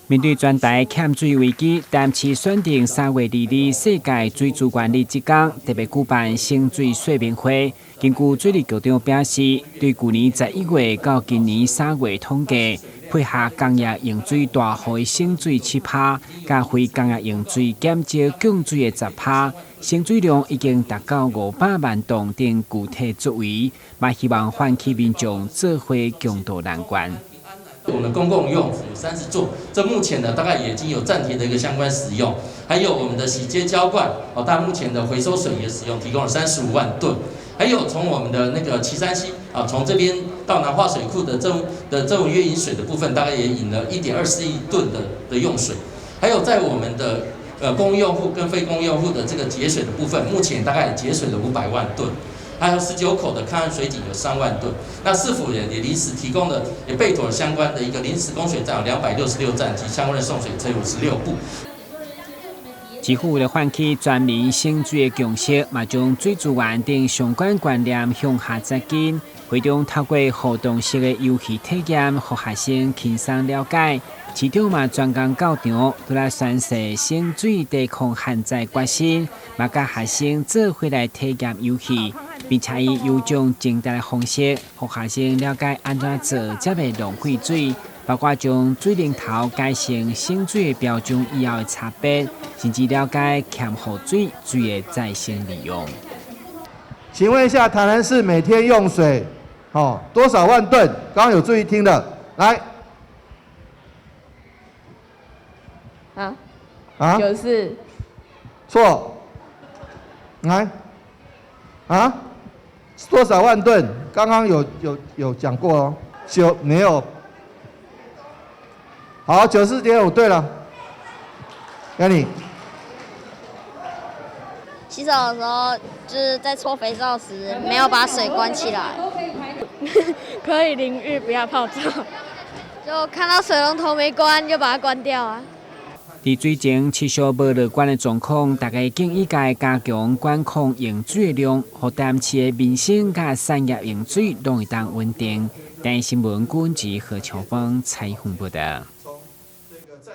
面对全台欠水危机，淡市选定3月2日世界水资源日这天，特别举办省水说明会。根据水利局长表示，对去年11月到今年3月统计，配合工业用水大户的省水7%，加非工业用水减少供水的10%，省水量已经达到500万吨等具体作为，嘛希望唤起民众做伙共度难关。我们公共用府有30座，这目前呢大概已经有暂停的一个相关使用，还有我们的洗街浇灌，但目前的回收水也使用提供了35万吨，还有从我们的那个旗山溪从这边到南化水库的这约引水的部分，大概也引了1.24亿吨的用水，还有在我们的公用户跟非公用户的这个节水的部分，目前大概也节水了500万吨。还有19口的抗岸水井有3万吨，那市府也临时提供了，也备妥了相关的一个临时供水站有266站及相关的送水车56部。市府为了唤起全民省水的共识，嘛将水资源等相关观念向下扎根。会中透过互动式的游戏体验，让学生轻松了解。市长嘛专工到场，都来宣示省水抵抗旱灾决心，嘛甲学生做伙来体验游戏。并且以有种简单的方式，让学生了解安怎做才袂浪费水，包括将水龙头改成省水的标准以后的差别，甚至了解欠雨水的再生利用。请问一下，台南市每天用水多少万吨？刚刚有注意听的，来。94。错。来。多少万吨？刚刚有讲过哦，没有。好，94.5对了。该你。洗手的时候就是在搓肥皂时没有把水关起来。可以淋浴，不要泡澡。就看到水龙头没关，就把它关掉啊。伫水情持续无乐观的状况，大家建议加强管控用水的量，和淡市的民生甲产业用水拢会当稳定。但新闻管制何秋芳采访报道。